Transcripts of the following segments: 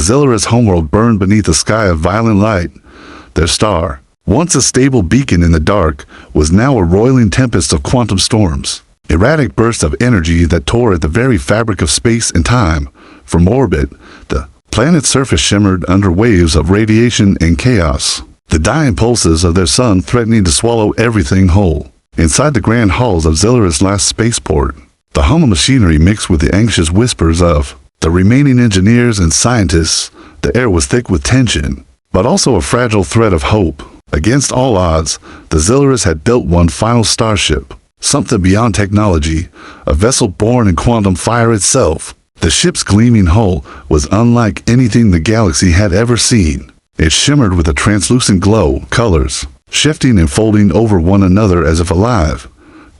Zillara's homeworld burned beneath a sky of violent light. Their star, once a stable beacon in the dark, was now a roiling tempest of quantum storms. Erratic bursts of energy that tore at the very fabric of space and time. From orbit, the planet's surface shimmered under waves of radiation and chaos, the dying pulses of their sun threatening to swallow everything whole. Inside the grand halls of Zillara's last spaceport, the hum of machinery mixed with the anxious whispers of the remaining engineers and scientists. The air was thick with tension, but also a fragile thread of hope. Against all odds, the Zillaras had built one final starship, something beyond technology, a vessel born in quantum fire itself. The ship's gleaming hull was unlike anything the galaxy had ever seen. It shimmered with a translucent glow, colors shifting and folding over one another as if alive.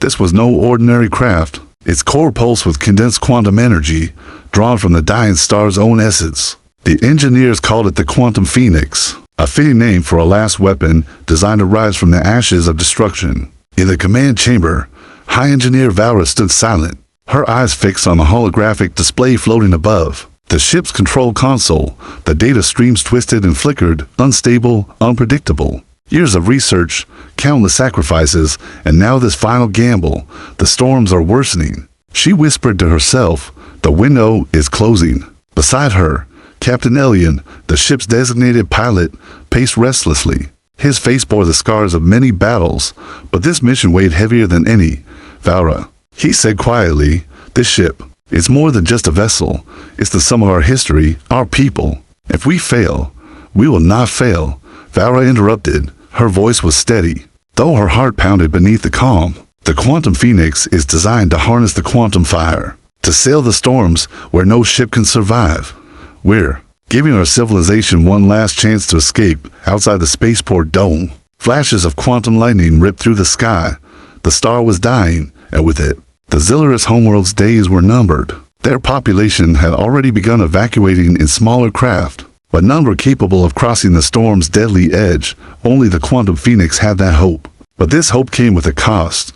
This was no ordinary craft. Its core pulsed with condensed quantum energy, drawn from the dying star's own essence. The engineers called it the Quantum Phoenix, a fitting name for a last weapon designed to rise from the ashes of destruction. In the command chamber, High Engineer Valra stood silent, her eyes fixed on the holographic display floating above. The ship's control console, the data streams twisted and flickered, unstable, unpredictable. Years of research, countless sacrifices, and now this final gamble. The storms are worsening. She whispered to herself, the window is closing. Beside her, Captain Elian, the ship's designated pilot, paced restlessly. His face bore the scars of many battles, but this mission weighed heavier than any. Valra, he said quietly, this ship, it's more than just a vessel. It's the sum of our history, our people. If we fail, we will not fail. Valra interrupted. Her voice was steady, though her heart pounded beneath the calm. The Quantum Phoenix is designed to harness the quantum fire, to sail the storms where no ship can survive. We're giving our civilization one last chance to escape outside the spaceport dome. Flashes of quantum lightning ripped through the sky. The star was dying, and with it, the Zillaras' homeworld's days were numbered. Their population had already begun evacuating in smaller craft, but none were capable of crossing the storm's deadly edge. Only the Quantum Phoenix had that hope. But this hope came with a cost.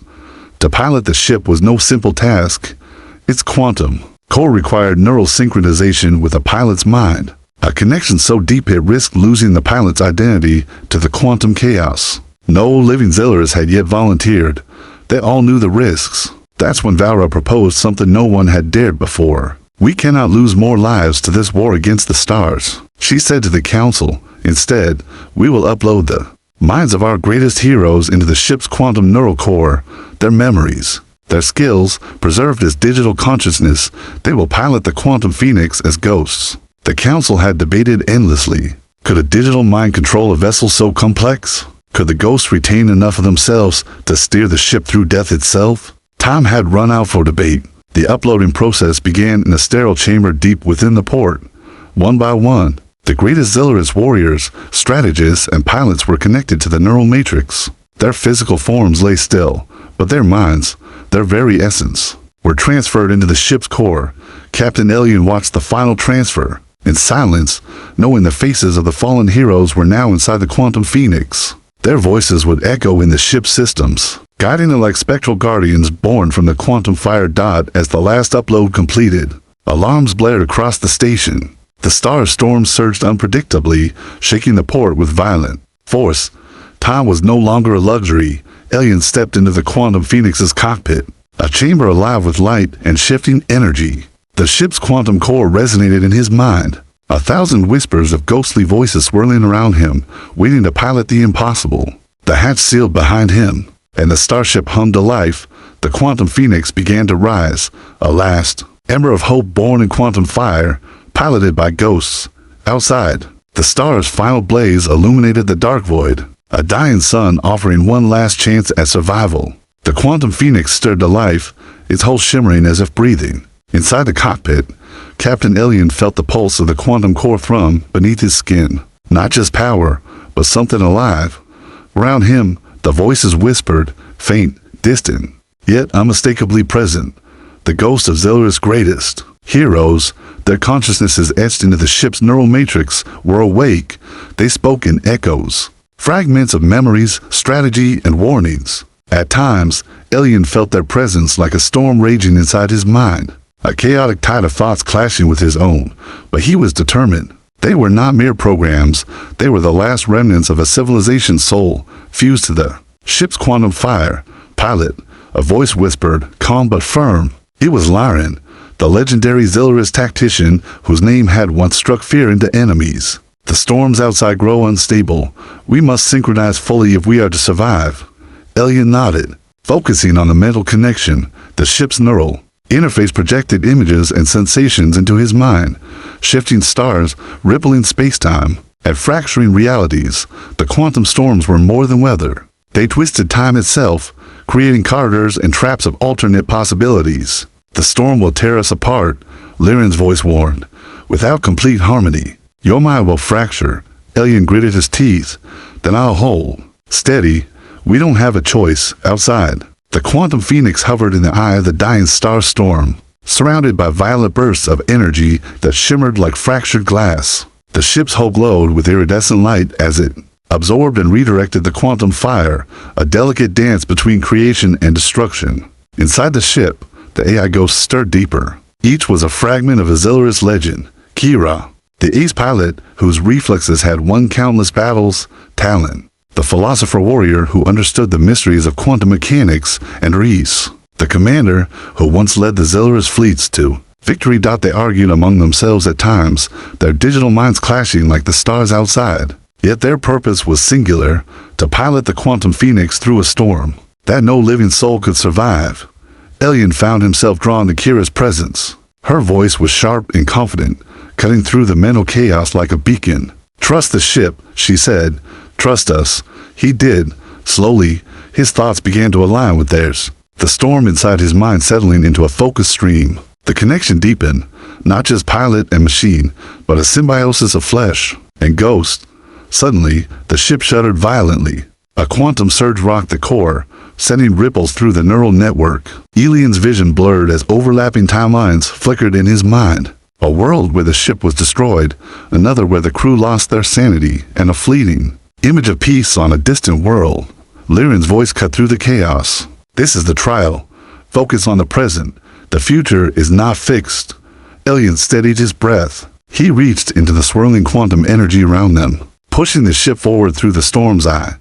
To pilot the ship was no simple task. Its quantum core required neural synchronization with a pilot's mind, a connection so deep it risked losing the pilot's identity to the quantum chaos. No living Zillaras had yet volunteered. They all knew the risks. That's when Valra proposed something no one had dared before. We cannot lose more lives to this war against the stars, she said to the council. Instead, we will upload the minds of our greatest heroes into the ship's quantum neural core, their memories, their skills, preserved as digital consciousness. They will pilot the Quantum Phoenix as ghosts. The council had debated endlessly. Could a digital mind control a vessel so complex? Could the ghosts retain enough of themselves to steer the ship through death itself? Time had run out for debate. The uploading process began in a sterile chamber deep within the port. One by one, the greatest Zillaras warriors, strategists, and pilots were connected to the neural matrix. Their physical forms lay still, but their minds, their very essence, were transferred into the ship's core. Captain Elian watched the final transfer in silence, knowing the faces of the fallen heroes were now inside the Quantum Phoenix. Their voices would echo in the ship's systems, guiding them like spectral guardians born from the quantum fire dot. As the last upload completed, alarms blared across the station. The star storm surged unpredictably, shaking the port with violent force. Time was no longer a luxury. Elian stepped into the Quantum Phoenix's cockpit, a chamber alive with light and shifting energy. The ship's quantum core resonated in his mind, 1,000 whispers of ghostly voices swirling around him, waiting to pilot the impossible. The hatch sealed behind him, and the starship hummed to life. The Quantum Phoenix began to rise, a last ember of hope born in quantum fire, piloted by ghosts. Outside, the star's final blaze illuminated the dark void, a dying sun offering one last chance at survival. The Quantum Phoenix stirred to life, its hull shimmering as if breathing. Inside the cockpit, Captain Elian felt the pulse of the quantum core thrum beneath his skin. Not just power, but something alive. Around him, the voices whispered, faint, distant, yet unmistakably present. The ghosts of Zillara's greatest heroes, their consciousnesses etched into the ship's neural matrix, were awake. They spoke in echoes, fragments of memories, strategy, and warnings. At times, Elian felt their presence like a storm raging inside his mind, a chaotic tide of thoughts clashing with his own, but he was determined. They were not mere programs, they were the last remnants of a civilization's soul, fused to the ship's quantum fire. Pilot, a voice whispered, calm but firm. It was Lyran, the legendary Zilurus tactician whose name had once struck fear into enemies. The storms outside grow unstable. We must synchronize fully if we are to survive. Elian nodded, focusing on the mental connection. The ship's neural interface projected images and sensations into his mind, shifting stars, rippling space-time, and fracturing realities. The quantum storms were more than weather. They twisted time itself, creating corridors and traps of alternate possibilities. The storm will tear us apart, Lyran's voice warned. Without complete harmony, your mind will fracture. Elian gritted his teeth. Then I'll hold. Steady. We don't have a choice. Outside, the quantum phoenix hovered in the eye of the dying star storm, surrounded by violent bursts of energy that shimmered like fractured glass. The ship's hull glowed with iridescent light as it absorbed and redirected the quantum fire, a delicate dance between creation and destruction. Inside the ship, the AI ghosts stirred deeper. Each was a fragment of a Zilurus legend. Kira, the ace pilot whose reflexes had won countless battles. Talon, the philosopher warrior who understood the mysteries of quantum mechanics. And Reese, the commander who once led the Zilurus fleets to victory. They argued among themselves at times, their digital minds clashing like the stars outside. Yet their purpose was singular, to pilot the quantum phoenix through a storm that no living soul could survive. Elian found himself drawn to Kira's presence. Her voice was sharp and confident, cutting through the mental chaos like a beacon. Trust the ship, she said. Trust us. He did. Slowly, his thoughts began to align with theirs, the storm inside his mind settling into a focused stream. The connection deepened, not just pilot and machine, but a symbiosis of flesh and ghost. Suddenly, the ship shuddered violently. A quantum surge rocked the core, sending ripples through the neural network. Elian's vision blurred as overlapping timelines flickered in his mind. A world where the ship was destroyed, another where the crew lost their sanity, and a fleeting image of peace on a distant world. Lyran's voice cut through the chaos. This is the trial. Focus on the present. The future is not fixed. Elian steadied his breath. He reached into the swirling quantum energy around them, pushing the ship forward through the storm's eye.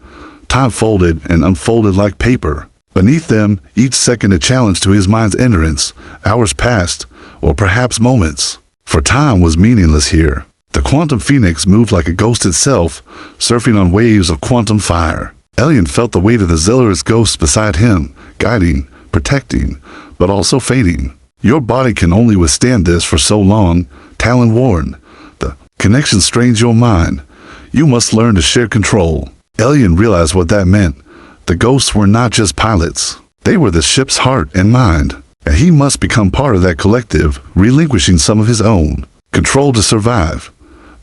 Time folded and unfolded like paper. Beneath them, each second a challenge to his mind's endurance. Hours passed, or perhaps moments. For time was meaningless here. The quantum phoenix moved like a ghost itself, surfing on waves of quantum fire. Elian felt the weight of the Zilurus ghosts beside him, guiding, protecting, but also fading. Your body can only withstand this for so long, Talon warned. The connection strains your mind. You must learn to share control. Elian realized what that meant. The ghosts were not just pilots. They were the ship's heart and mind, and he must become part of that collective, relinquishing some of his own control to survive.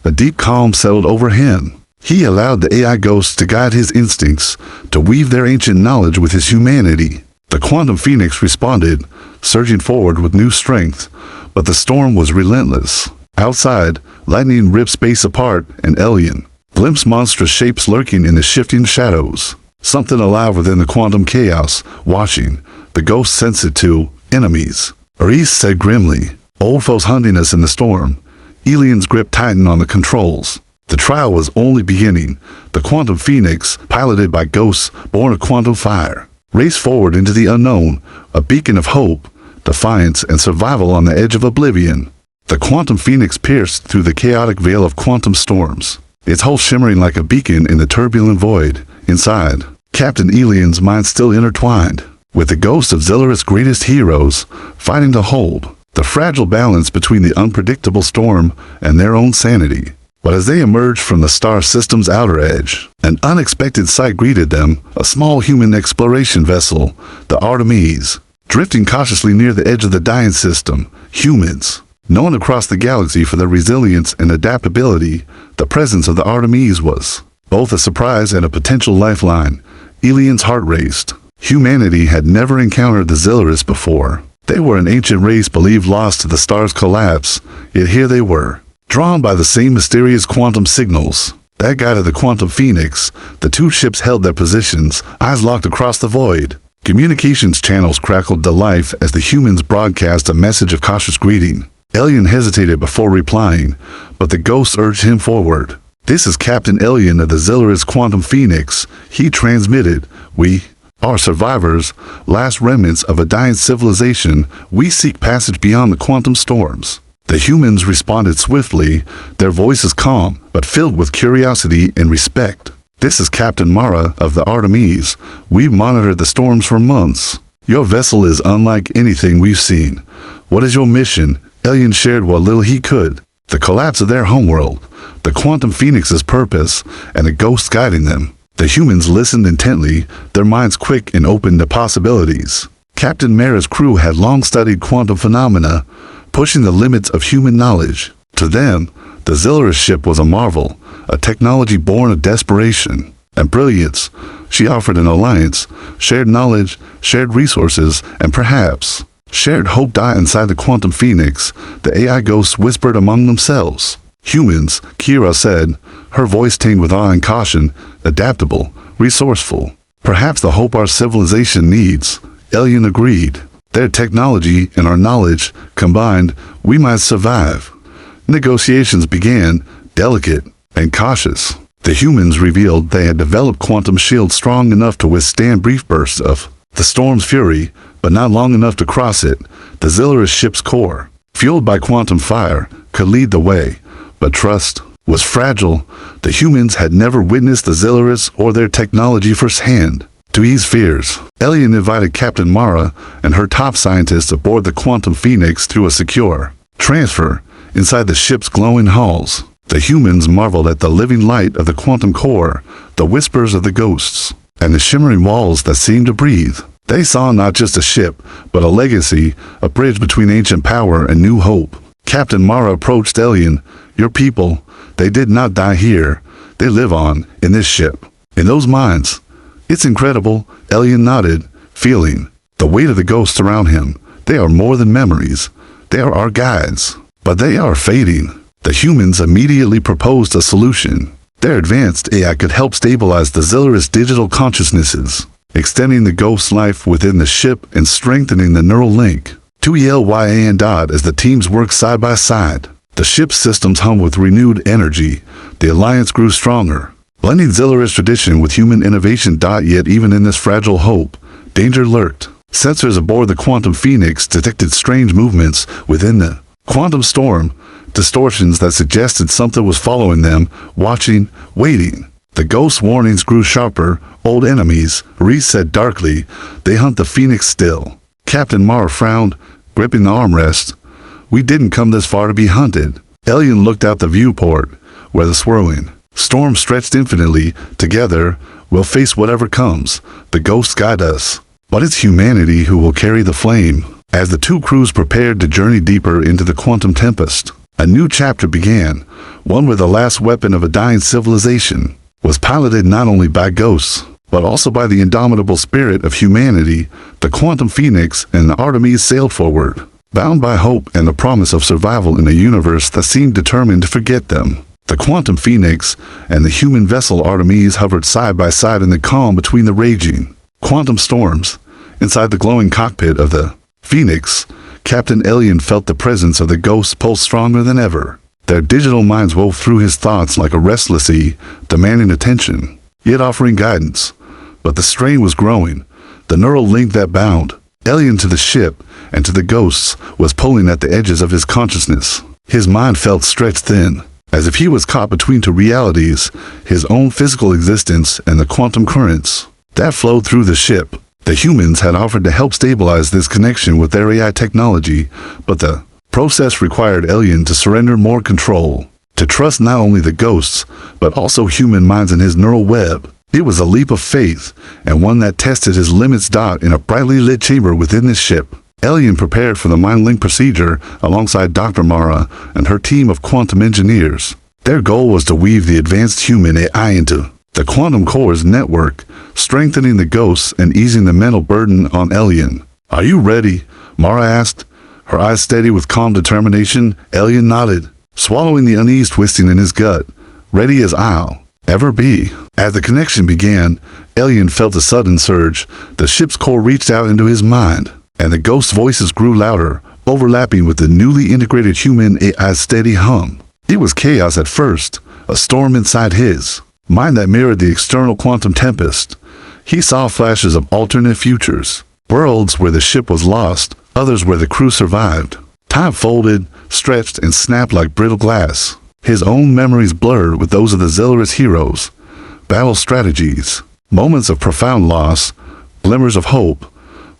A deep calm settled over him. He allowed the AI ghosts to guide his instincts, to weave their ancient knowledge with his humanity. The quantum phoenix responded, surging forward with new strength, but the storm was relentless. Outside, lightning ripped space apart, and Elian glimpsed monstrous shapes lurking in the shifting shadows. Something alive within the quantum chaos, watching. The ghost sensed it too. Enemies. Reese said grimly, old foes hunting us in the storm. Elian's grip tightened on the controls. The trial was only beginning. The quantum phoenix, piloted by ghosts born of quantum fire, raced forward into the unknown, a beacon of hope, defiance, and survival on the edge of oblivion. The quantum phoenix pierced through the chaotic veil of quantum storms, its hull shimmering like a beacon in the turbulent void. Inside, Captain Elian's mind still intertwined with the ghosts of Zilurus' greatest heroes, fighting to hold the fragile balance between the unpredictable storm and their own sanity. But as they emerged from the star system's outer edge, an unexpected sight greeted them, a small human exploration vessel, the Artemis, drifting cautiously near the edge of the dying system. Humans, known across the galaxy for their resilience and adaptability, the presence of the Artemis was both a surprise and a potential lifeline. Elian's heart raced. Humanity had never encountered the Zilurus before. They were an ancient race believed lost to the star's collapse, yet here they were, drawn by the same mysterious quantum signals that guided the quantum phoenix. The two ships held their positions, eyes locked across the void. Communications channels crackled to life as the humans broadcast a message of cautious greeting. Alien hesitated before replying, but the ghost urged him forward. "This is Captain Alien of the Zillurus Quantum Phoenix," he transmitted. "We are survivors, last remnants of a dying civilization. We seek passage beyond the quantum storms." The humans responded swiftly, their voices calm, but filled with curiosity and respect. "This is Captain Mara of the Artemis. We've monitored the storms for months. Your vessel is unlike anything we've seen. What is your mission?" Alien shared what little he could. The collapse of their homeworld, the Quantum Phoenix's purpose, and the ghosts guiding them. The humans listened intently, their minds quick and open to possibilities. Captain Mara's crew had long studied quantum phenomena, pushing the limits of human knowledge. To them, the Zillurus ship was a marvel, a technology born of desperation and brilliance. She offered an alliance, shared knowledge, shared resources, and perhaps shared hope. Inside the Quantum Phoenix, the AI ghosts whispered among themselves. "Humans," Kira said, her voice tinged with awe and caution, "adaptable, resourceful. Perhaps the hope our civilization needs." Alien agreed. "Their technology and our knowledge combined, we might survive." Negotiations began, delicate and cautious. The humans revealed they had developed quantum shields strong enough to withstand brief bursts of the storm's fury, but not long enough to cross it. The Zillurus ship's core, fueled by quantum fire, could lead the way, but trust was fragile. The humans had never witnessed the Zillurus or their technology firsthand. To ease fears, Alien invited Captain Mara and her top scientists aboard the Quantum Phoenix through a secure transfer inside the ship's glowing halls. The humans marveled at the living light of the quantum core, the whispers of the ghosts, and the shimmering walls that seemed to breathe. They saw not just a ship, but a legacy, a bridge between ancient power and new hope. Captain Mara approached Alien. "Your people, they did not die here. They live on, in this ship, in those minds." "It's incredible," Alien nodded, feeling the weight of the ghosts around him. "They are more than memories. They are our guides. But they are fading." The humans immediately proposed a solution. Their advanced AI could help stabilize the Zillurus digital consciousnesses, extending the ghost's life within the ship and strengthening the neural link. To Ely and Dodd as the teams worked side by side. The ship's systems hummed with renewed energy. The alliance grew stronger, blending Zillurus tradition with human innovation. Yet even in this fragile hope, danger lurked. Sensors aboard the Quantum Phoenix detected strange movements within the quantum storm, distortions that suggested something was following them, watching, waiting. The ghost warnings grew sharper. "Old enemies," Reese said darkly. "They hunt the Phoenix still." Captain Mara frowned, gripping the armrest. "We didn't come this far to be hunted." Alien looked out the viewport, where the swirling storm stretched infinitely. "Together, we'll face whatever comes. The ghosts guide us, but it's humanity who will carry the flame." As the two crews prepared to journey deeper into the quantum tempest, a new chapter began, one where the last weapon of a dying civilization was piloted not only by ghosts, but also by the indomitable spirit of humanity. The Quantum Phoenix and the Artemis sailed forward, bound by hope and the promise of survival in a universe that seemed determined to forget them. The Quantum Phoenix and the human vessel Artemis hovered side by side in the calm between the raging quantum storms. Inside the glowing cockpit of the Phoenix, Captain Alien felt the presence of the ghosts pulse stronger than ever. Their digital minds wove through his thoughts like a restless sea, demanding attention, yet offering guidance. But the strain was growing. The neural link that bound Alien to the ship and to the ghosts was pulling at the edges of his consciousness. His mind felt stretched thin, as if he was caught between two realities, his own physical existence and the quantum currents that flowed through the ship. The humans had offered to help stabilize this connection with their AI technology, but the process required Alien to surrender more control, to trust not only the ghosts, but also human minds in his neural web. It was a leap of faith, and one that tested his limits. In a brightly lit chamber within the ship, Alien prepared for the mind link procedure alongside Dr. Mara and her team of quantum engineers. Their goal was to weave the advanced human AI into the quantum core's network, strengthening the ghosts and easing the mental burden on Alien. "Are you ready?" Mara asked, her eyes steady with calm determination. Alien nodded, swallowing the unease twisting in his gut. "Ready as I'll ever be." As the connection began, Alien felt a sudden surge. The ship's core reached out into his mind, and the ghosts' voices grew louder, overlapping with the newly integrated human AI's steady hum. It was chaos at first, a storm inside his mind that mirrored the external quantum tempest. He saw flashes of alternate futures, worlds where the ship was lost, others where the crew survived. Time folded, stretched, and snapped like brittle glass. His own memories blurred with those of the Zillerus heroes, battle strategies, moments of profound loss, glimmers of hope.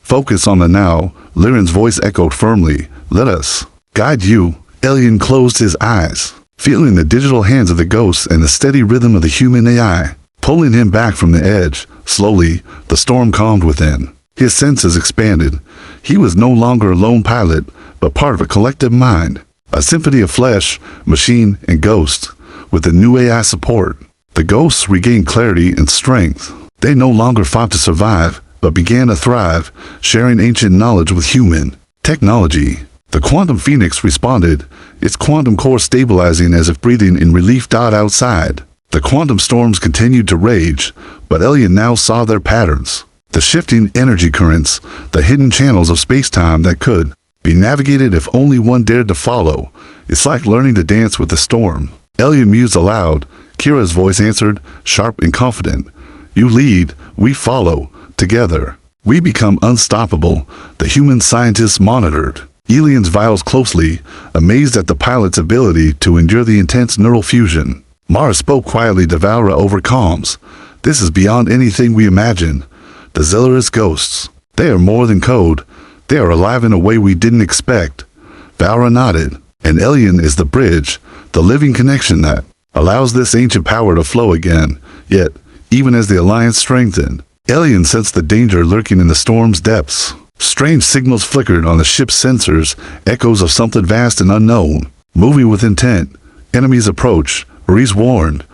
Focus on the now, Lyran's voice echoed firmly. Let us guide you. Elian closed his eyes, feeling the digital hands of the ghosts and the steady rhythm of the human AI, pulling him back from the edge. Slowly, the storm calmed within. His senses expanded. He was no longer a lone pilot, but part of a collective mind, a symphony of flesh, machine, and ghost. With the new AI support, the ghosts regained clarity and strength. They no longer fought to survive, but began to thrive, sharing ancient knowledge with human technology. The quantum phoenix responded, its quantum core stabilizing as if breathing in relief. Outside, the quantum storms continued to rage, but Elian now saw their patterns. The shifting energy currents, the hidden channels of space-time that could be navigated if only one dared to follow. It's like learning to dance with the storm. Elian mused aloud. Kira's voice answered, sharp and confident. You lead, we follow. Together, we become unstoppable. The human scientists monitored Elian's vitals closely, amazed at the pilot's ability to endure the intense neural fusion. Mara spoke quietly to Valra over comms. This is beyond anything we imagine. The Zillerus ghosts, they are more than code. They are alive in a way we didn't expect. Valra nodded, and Elian is the bridge, the living connection that allows this ancient power to flow again. Yet, even as the alliance strengthened, Elian sensed the danger lurking in the storm's depths. Strange signals flickered on the ship's sensors, echoes of something vast and unknown. Moving with intent, enemies approach. Reese warned,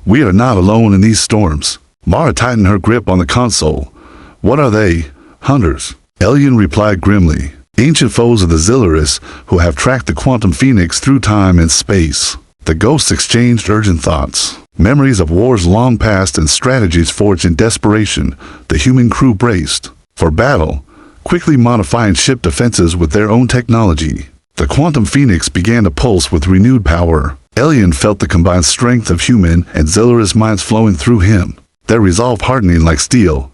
we are not alone in these storms. Mara tightened her grip on the console. What are they? Hunters. Elian replied grimly. Ancient foes of the Zillerus who have tracked the quantum phoenix through time and space. The ghosts exchanged urgent thoughts. Memories of wars long past and strategies forged in desperation. The human crew braced for battle, quickly modifying ship defenses with their own technology. The quantum phoenix began to pulse with renewed power. Elian felt the combined strength of human and Zillerus minds flowing through him, their resolve hardening like steel.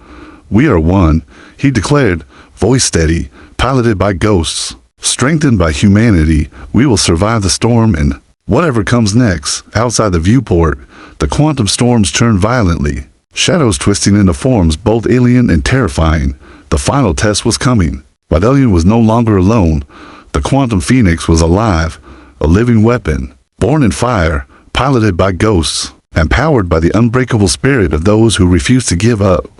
We are one, he declared, voice steady, piloted by ghosts. Strengthened by humanity, we will survive the storm and whatever comes next. Outside the viewport, the quantum storms churned violently, shadows twisting into forms both alien and terrifying. The final test was coming, but Elian was no longer alone. The quantum phoenix was alive, a living weapon, born in fire, piloted by ghosts, and powered by the unbreakable spirit of those who refuse to give up.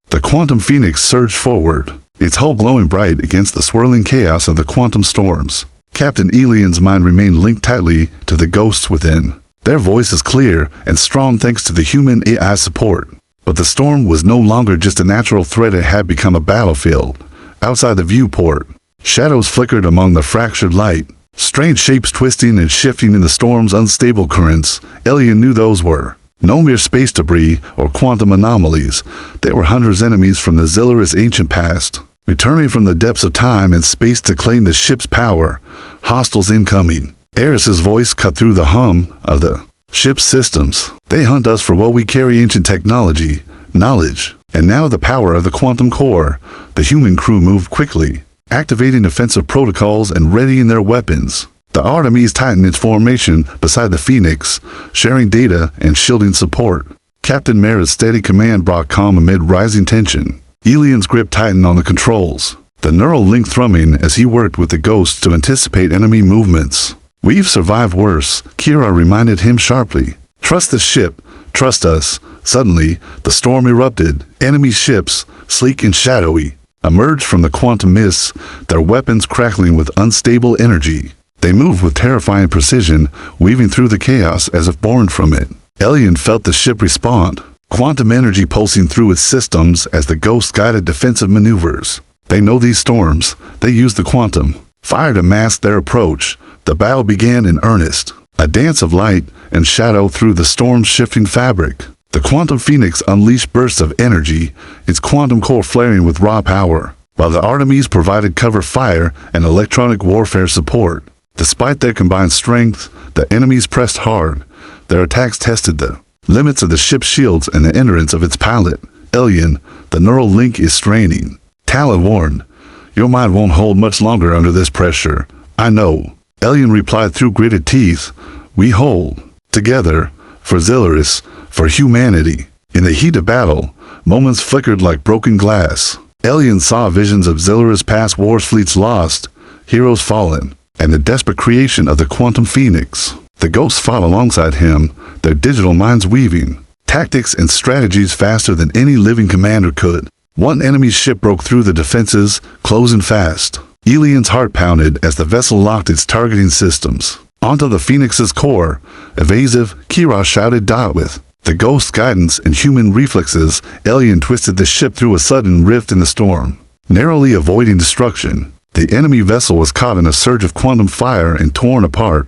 The quantum phoenix surged forward, its hull glowing bright against the swirling chaos of the quantum storms. Captain Elian's mind remained linked tightly to the ghosts within, their voices clear and strong thanks to the human AI support. But the storm was no longer just a natural threat, it had become a battlefield. Outside the viewport, shadows flickered among the fractured light, strange shapes twisting and shifting in the storm's unstable currents. Elian knew those were no mere space debris or quantum anomalies. They were hunters, enemies from the Zillerus ancient past, returning from the depths of time and space to claim the ship's power. Hostiles incoming. Eris's voice cut through the hum of the ship's systems. They hunt us for what we carry, ancient technology, knowledge, and now the power of the quantum core. The human crew moved quickly, activating defensive protocols and readying their weapons. The Artemis tightened its formation beside the Phoenix, sharing data and shielding support. Captain Mara's steady command brought calm amid rising tension. Elian's grip tightened on the controls, the neural link thrumming as he worked with the ghosts to anticipate enemy movements. We've survived worse, Kira reminded him sharply. Trust the ship, trust us. Suddenly, the storm erupted. Enemy ships, sleek and shadowy, emerged from the quantum mists, their weapons crackling with unstable energy. They moved with terrifying precision, weaving through the chaos as if born from it. Elian felt the ship respond, quantum energy pulsing through its systems as the ghosts guided defensive maneuvers. They know these storms. They use the quantum fire to mask their approach. The battle began in earnest, a dance of light and shadow through the storm's shifting fabric. The quantum phoenix unleashed bursts of energy, its quantum core flaring with raw power, while the Artemis provided cover fire and electronic warfare support. Despite their combined strength, the enemies pressed hard. Their attacks tested the limits of the ship's shields and the endurance of its pilot. Alien, the neural link is straining. Talon warned, "Your mind won't hold much longer under this pressure." "I know," Alien replied through gritted teeth. "We hold. Together. For Zilurus. For humanity." In the heat of battle, moments flickered like broken glass. Alien saw visions of Zilurus past wars, fleets lost, heroes fallen, and the desperate creation of the Quantum Phoenix. The ghosts fought alongside him, their digital minds weaving tactics and strategies faster than any living commander could. One enemy's ship broke through the defenses, closing fast. Elian's heart pounded as the vessel locked its targeting systems. Onto the Phoenix's core, evasive, Kira shouted "Die with." The ghost's guidance and human reflexes, Alien twisted the ship through a sudden rift in the storm, narrowly avoiding destruction. The enemy vessel was caught in a surge of quantum fire and torn apart,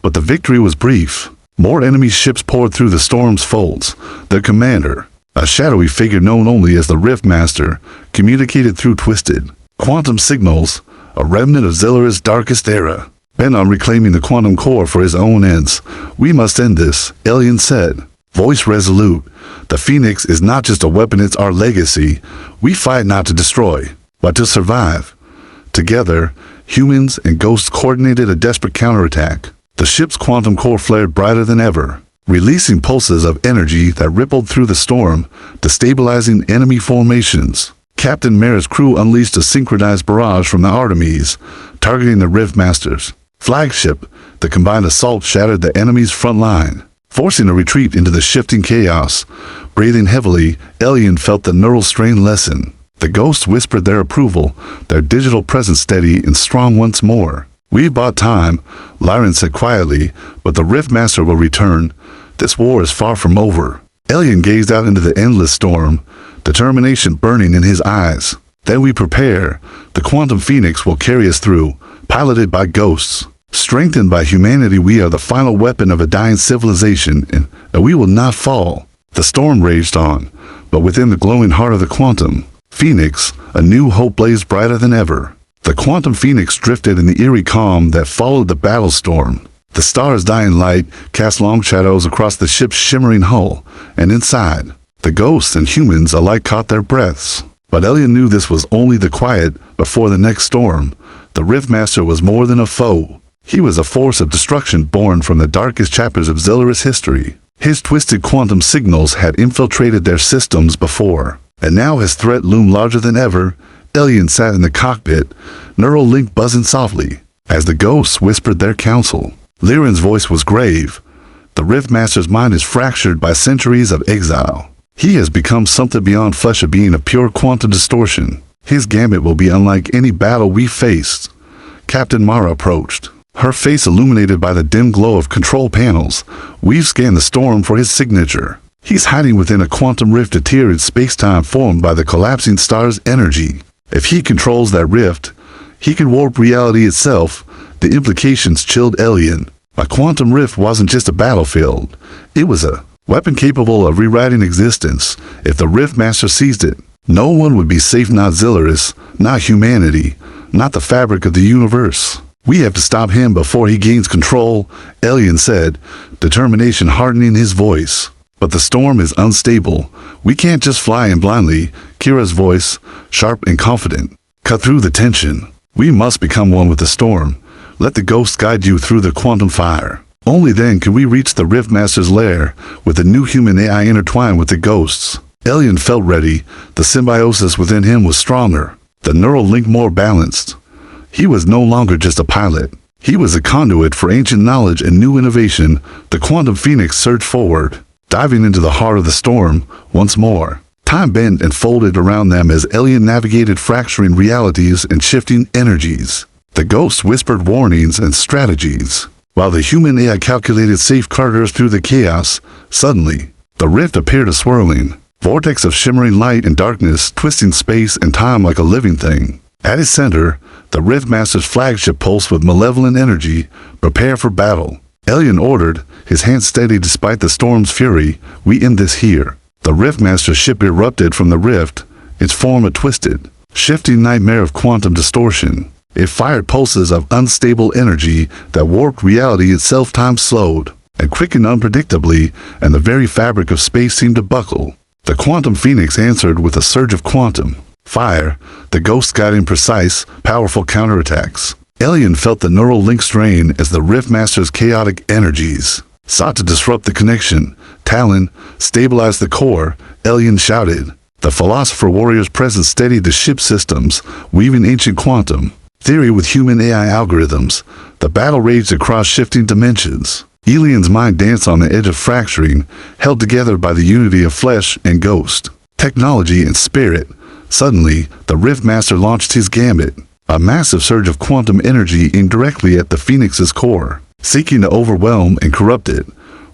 but the victory was brief. More enemy ships poured through the storm's folds. Their commander, a shadowy figure known only as the Rift Master, communicated through twisted quantum signals, a remnant of Zilurus' darkest era. Bent on reclaiming the quantum core for his own ends. "We must end this," Alien said, voice resolute. "The Phoenix is not just a weapon, it's our legacy. We fight not to destroy, but to survive." Together, humans and ghosts coordinated a desperate counterattack. The ship's quantum core flared brighter than ever, releasing pulses of energy that rippled through the storm, destabilizing enemy formations. Captain Mara's crew unleashed a synchronized barrage from the Artemis, targeting the Rift Master's flagship. The combined assault shattered the enemy's front line, forcing a retreat into the shifting chaos. Breathing heavily, Alien felt the neural strain lessen. The ghosts whispered their approval, their digital presence steady and strong once more. "We've bought time," Lyran said quietly, "but the Rift Master will return. This war is far from over." Alien gazed out into the endless storm, determination burning in his eyes. "Then we prepare. The Quantum Phoenix will carry us through, piloted by ghosts. Strengthened by humanity, we are the final weapon of a dying civilization, and we will not fall." The storm raged on, but within the glowing heart of the Quantum Phoenix, a new hope blazed brighter than ever. The Quantum Phoenix drifted in the eerie calm that followed the battle storm. The star's dying light cast long shadows across the ship's shimmering hull, and inside, the ghosts and humans alike caught their breaths. But Alien knew this was only the quiet before the next storm. The Rift Master was more than a foe. He was a force of destruction born from the darkest chapters of Zilurus history. His twisted quantum signals had infiltrated their systems before, and now his threat loomed larger than ever. Alien sat in the cockpit, neural link buzzing softly, as the ghosts whispered their counsel. Lyran's voice was grave. "The Rift Master's mind is fractured by centuries of exile. He has become something beyond flesh, a being of pure quantum distortion. His gambit will be unlike any battle we faced." Captain Mara approached, her face illuminated by the dim glow of control panels. "We've scanned the storm for his signature. He's hiding within a quantum rift, a tiered space-time formed by the collapsing star's energy. If he controls that rift, he can warp reality itself." The implications chilled Alien. A quantum rift wasn't just a battlefield. It was a weapon capable of rewriting existence. If the Rift Master seized it, no one would be safe, not Zilurus, not humanity, not the fabric of the universe. "We have to stop him before he gains control," Alien said, determination hardening his voice. "But the storm is unstable. We can't just fly in blindly." Kira's voice, sharp and confident, cut through the tension. "We must become one with the storm. Let the ghosts guide you through the quantum fire. Only then can we reach the Rift Master's lair, with the new human AI intertwined with the ghosts." Alien felt ready. The symbiosis within him was stronger, the neural link more balanced. He was no longer just a pilot. He was a conduit for ancient knowledge and new innovation. The Quantum Phoenix surged forward, diving into the heart of the storm once more. Time bent and folded around them as Alien navigated fracturing realities and shifting energies. The ghosts whispered warnings and strategies, while the human AI calculated safeguards through the chaos. Suddenly, the rift appeared a swirling vortex of shimmering light and darkness, twisting space and time like a living thing. At its center, the Rift Master's flagship pulsed with malevolent energy. "Prepare for battle," Alien ordered, his hand steady despite the storm's fury. "We end this here." The Rift Master's ship erupted from the rift, its form a twisted shifting nightmare of quantum distortion. It fired pulses of unstable energy that warped reality itself. Time slowed and quickened unpredictably, and the very fabric of space seemed to buckle. The quantum phoenix answered with a surge of quantum fire, the ghost guiding precise, powerful counterattacks. Alien felt the neural link strain as the Riftmaster's chaotic energies sought to disrupt the connection. Talon, stabilize the core, Alien shouted. The philosopher warrior's presence steadied the ship systems, weaving ancient quantum theory with human AI algorithms. The battle raged across shifting dimensions. Alien's mind danced on the edge of fracturing, held together by the unity of flesh and ghost, technology and spirit. Suddenly, the Riftmaster launched his gambit, a massive surge of quantum energy aimed directly at the Phoenix's core, seeking to overwhelm and corrupt it.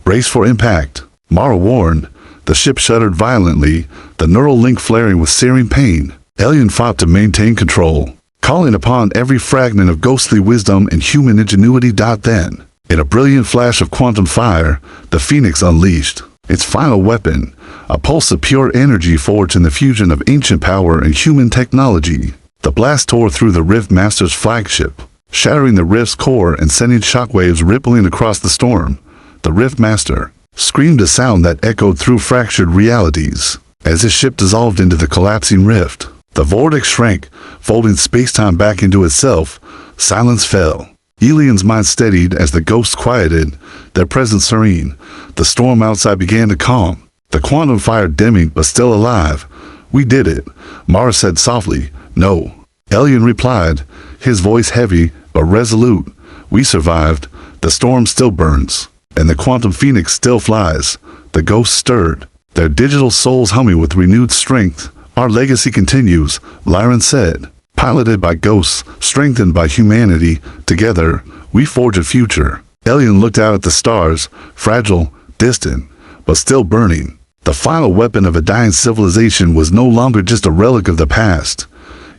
Brace for impact, Mara warned. The ship shuddered violently, the neural link flaring with searing pain. Alien fought to maintain control, calling upon every fragment of ghostly wisdom and human ingenuity. Then, in a brilliant flash of quantum fire, the Phoenix unleashed its final weapon, a pulse of pure energy forged in the fusion of ancient power and human technology. The blast tore through the Riftmaster's flagship, shattering the Rift's core and sending shockwaves rippling across the storm. The Riftmaster screamed a sound that echoed through fractured realities. As his ship dissolved into the collapsing rift, the vortex shrank, folding space-time back into itself. Silence fell. Alien's mind steadied as the ghosts quieted, their presence serene. The storm outside began to calm, the quantum fire dimming but still alive. We did it, Mara said softly. No, Alien replied, his voice heavy but resolute. We survived. The storm still burns, and the quantum phoenix still flies. The ghosts stirred, their digital souls humming with renewed strength. Our legacy continues, Lyran said. Piloted by ghosts, strengthened by humanity, together, we forge a future. Alien looked out at the stars, fragile, distant, but still burning. The final weapon of a dying civilization was no longer just a relic of the past.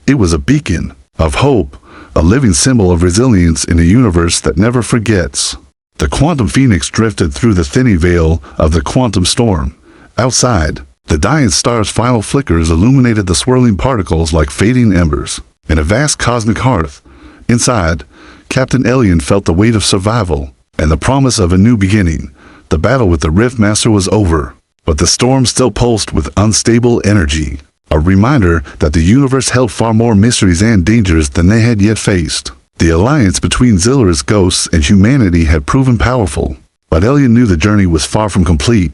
It was a beacon of hope, a living symbol of resilience in a universe that never forgets. The quantum phoenix drifted through the thinning veil of the quantum storm. Outside, the dying star's final flickers illuminated the swirling particles like fading embers in a vast cosmic hearth. Inside, Captain Alien felt the weight of survival and the promise of a new beginning. The battle with the Riftmaster was over, but the storm still pulsed with unstable energy, a reminder that the universe held far more mysteries and dangers than they had yet faced. The alliance between Zillara's ghosts and humanity had proven powerful, but Alien knew the journey was far from complete.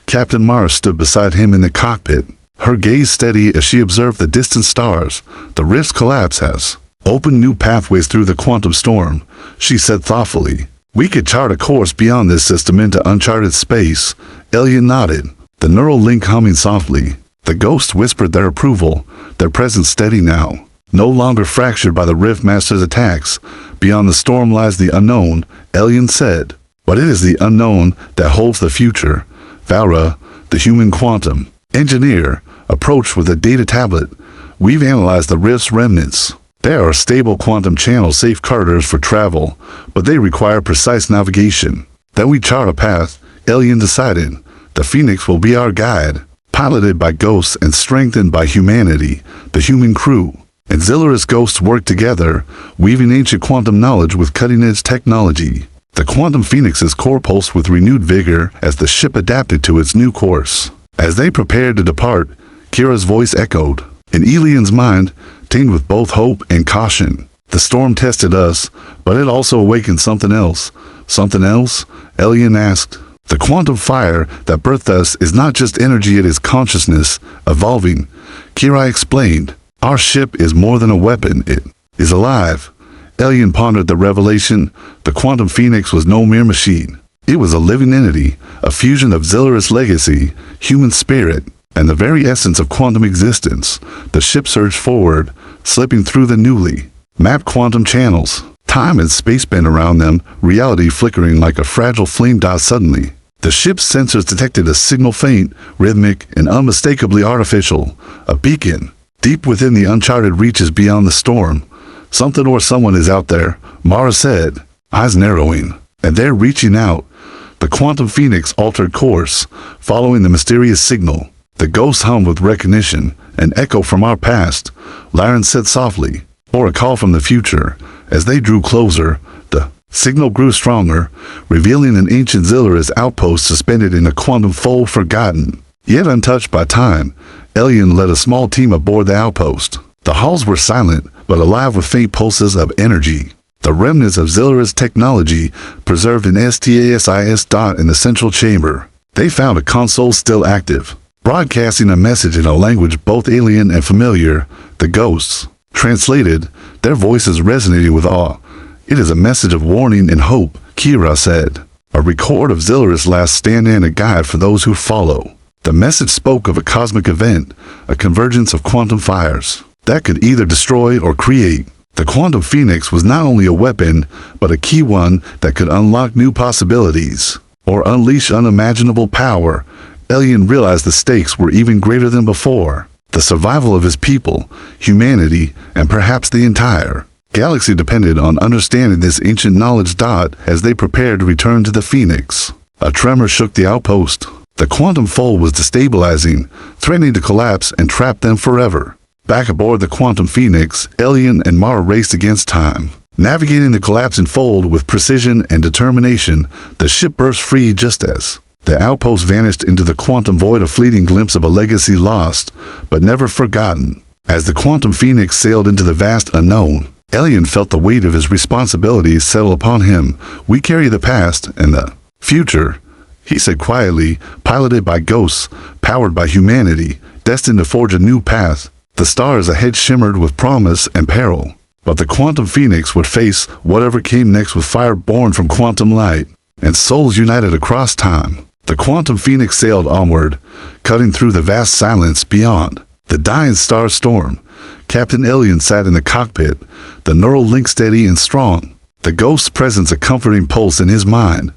Captain Mara stood beside him in the cockpit, her gaze steady as she observed the distant stars. The rift's collapse has opened new pathways through the quantum storm, she said thoughtfully. We could chart a course beyond this system into uncharted space. Alien nodded, the neural link humming softly. The ghosts whispered their approval, their presence steady now, no longer fractured by the Riftmaster's attacks. Beyond the storm lies the unknown, Alien said. But it is the unknown that holds the future. Valra, the human quantum engineer, approached with a data tablet. We've analyzed the rift's remnants. There are stable quantum channel safeguarders for travel, but they require precise navigation. Then we chart a path, Alien decided. The Phoenix will be our guide, piloted by ghosts and strengthened by humanity, the human crew. And Zillara's ghosts work together, weaving ancient quantum knowledge with cutting-edge technology. The quantum phoenix's core pulsed with renewed vigor as the ship adapted to its new course. As they prepared to depart, Kira's voice echoed, in Alien's mind, tinged with both hope and caution. The storm tested us, but it also awakened something else. Something else? Alien asked. The quantum fire that birthed us is not just energy, it is consciousness, evolving. Kira explained. Our ship is more than a weapon, it is alive. Alien pondered the revelation. The quantum phoenix was no mere machine. It was a living entity, a fusion of Zillara's legacy, human spirit, and the very essence of quantum existence. The ship surged forward, slipping through the newly mapped quantum channels. Time and space bent around them, reality flickering like a fragile flame dot. Suddenly, the ship's sensors detected a signal, faint, rhythmic, and unmistakably artificial. A beacon, deep within the uncharted reaches beyond the storm. Something or someone is out there, Mara said, eyes narrowing, and they're reaching out. The quantum phoenix altered course, following the mysterious signal. The ghosts hummed with recognition, An echo from our past, Laren said softly, or a call from the future. As they drew closer, the signal grew stronger, revealing an ancient Zillerist outpost suspended in a quantum fold forgotten. Yet untouched by time, Elian led a small team aboard the outpost. The halls were silent, but alive with faint pulses of energy. The remnants of Zillerist technology preserved in STASIS. In the central chamber. They found a console still active, broadcasting a message in a language both alien and familiar, the ghosts. Translated, their voices resonating with awe. It is a message of warning and hope, Kira said. A record of Zillerist's last stand and a guide for those who follow. The message spoke of a cosmic event, a convergence of quantum fires that could either destroy or create. The quantum phoenix was not only a weapon, but a key one that could unlock new possibilities, or unleash unimaginable power. Elian realized the stakes were even greater than before. The survival of his people, humanity, and perhaps the entire galaxy depended on understanding this ancient knowledge. As they prepared to return to the Phoenix, a tremor shook the outpost. The quantum fold was destabilizing, threatening to collapse and trap them forever. Back aboard the quantum phoenix, Elian and Mara raced against time. Navigating the collapsing fold with precision and determination, the ship burst free just as the outpost vanished into the quantum void, a fleeting glimpse of a legacy lost, but never forgotten. As the quantum phoenix sailed into the vast unknown, Elian felt the weight of his responsibilities settle upon him. We carry the past and the future, he said quietly, piloted by ghosts, powered by humanity, destined to forge a new path. The stars ahead shimmered with promise and peril, but the quantum phoenix would face whatever came next with fire born from quantum light, and souls united across time. The quantum phoenix sailed onward, cutting through the vast silence beyond the dying star storm. Captain Elian sat in the cockpit, the neural link steady and strong, the ghost's presence a comforting pulse in his mind.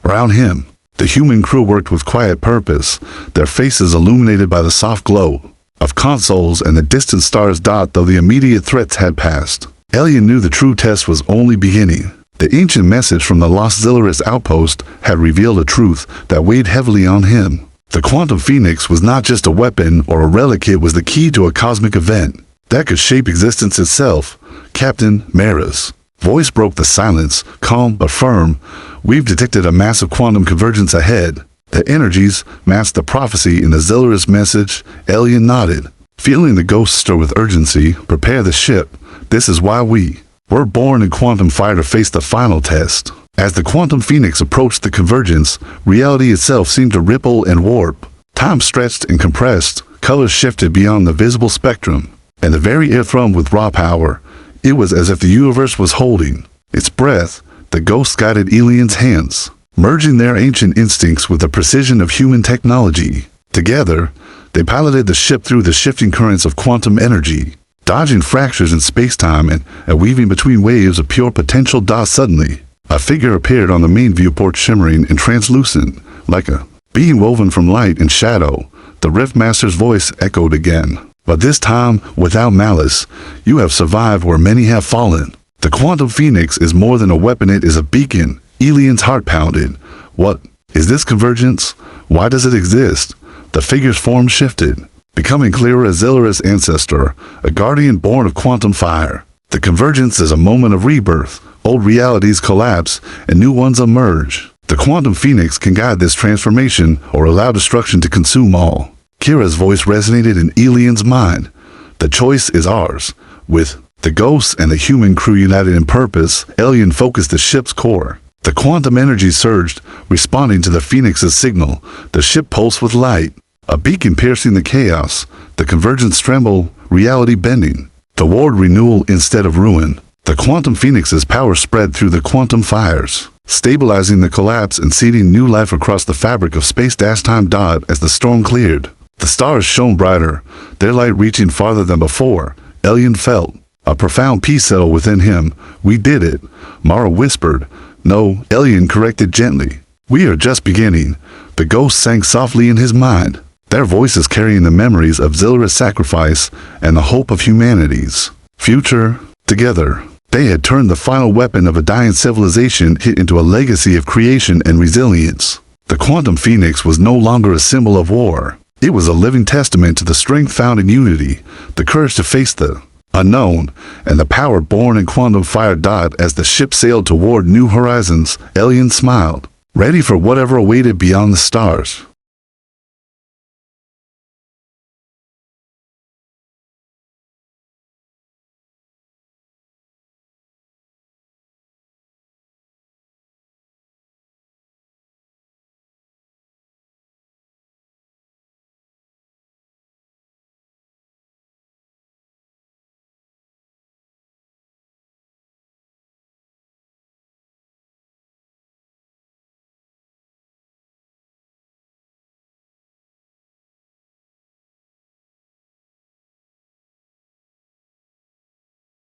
Around him, the human crew worked with quiet purpose, their faces illuminated by the soft glow of consoles and the distant stars. Though the immediate threats had passed, Elian knew the true test was only beginning. The ancient message from the lost Zillerist outpost had revealed a truth that weighed heavily on him. The quantum phoenix was not just a weapon or a relic, it was the key to a cosmic event that could shape existence itself. Captain Mara's voice broke the silence, calm but firm. We've detected a massive quantum convergence ahead. The energies matched the prophecy in the Zillerist message. Elian nodded, feeling the ghost stir with urgency. Prepare the ship. This is why we were born in quantum fire, to face the final test. As the quantum phoenix approached the convergence, reality itself seemed to ripple and warp. Time stretched and compressed, colors shifted beyond the visible spectrum, and the very air thrummed with raw power. It was as if the universe was holding its breath. The ghost guided Elian's hands, merging their ancient instincts with the precision of human technology. Together, they piloted the ship through the shifting currents of quantum energy, dodging fractures in space-time and weaving between waves of pure potential. Suddenly, a figure appeared on the main viewport, shimmering and translucent, like a being woven from light and shadow. The Riftmaster's voice echoed again, but this time without malice. You have survived where many have fallen. The quantum phoenix is more than a weapon, it is a beacon. Elian's heart pounded. What is this convergence? Why does it exist? The figure's form shifted, becoming clearer. A Zillerist ancestor, a guardian born of quantum fire. The convergence is a moment of rebirth. Old realities collapse and new ones emerge. The quantum phoenix can guide this transformation or allow destruction to consume all. Kira's voice resonated in Elian's mind. The choice is ours. With the ghosts and the human crew united in purpose, Elian focused the ship's core. The quantum energy surged, responding to the phoenix's signal. The ship pulsed with light, a beacon piercing the chaos. The convergence trembled, reality bending toward renewal instead of ruin. The quantum phoenix's power spread through the quantum fires, stabilizing the collapse and seeding new life across the fabric of space-time. As the storm cleared, the stars shone brighter, their light reaching farther than before. Elian felt a profound peace settle within him. We did it, Mara whispered. No, Elian corrected gently. We are just beginning. The ghost sang softly in his mind, their voices carrying the memories of Zillerist sacrifice and the hope of humanity's future. Together, they had turned the final weapon of a dying civilization into a legacy of creation and resilience. The quantum phoenix was no longer a symbol of war. It was a living testament to the strength found in unity, the courage to face the unknown, and the power born in quantum fire. As the ship sailed toward new horizons, Elian smiled, ready for whatever awaited beyond the stars.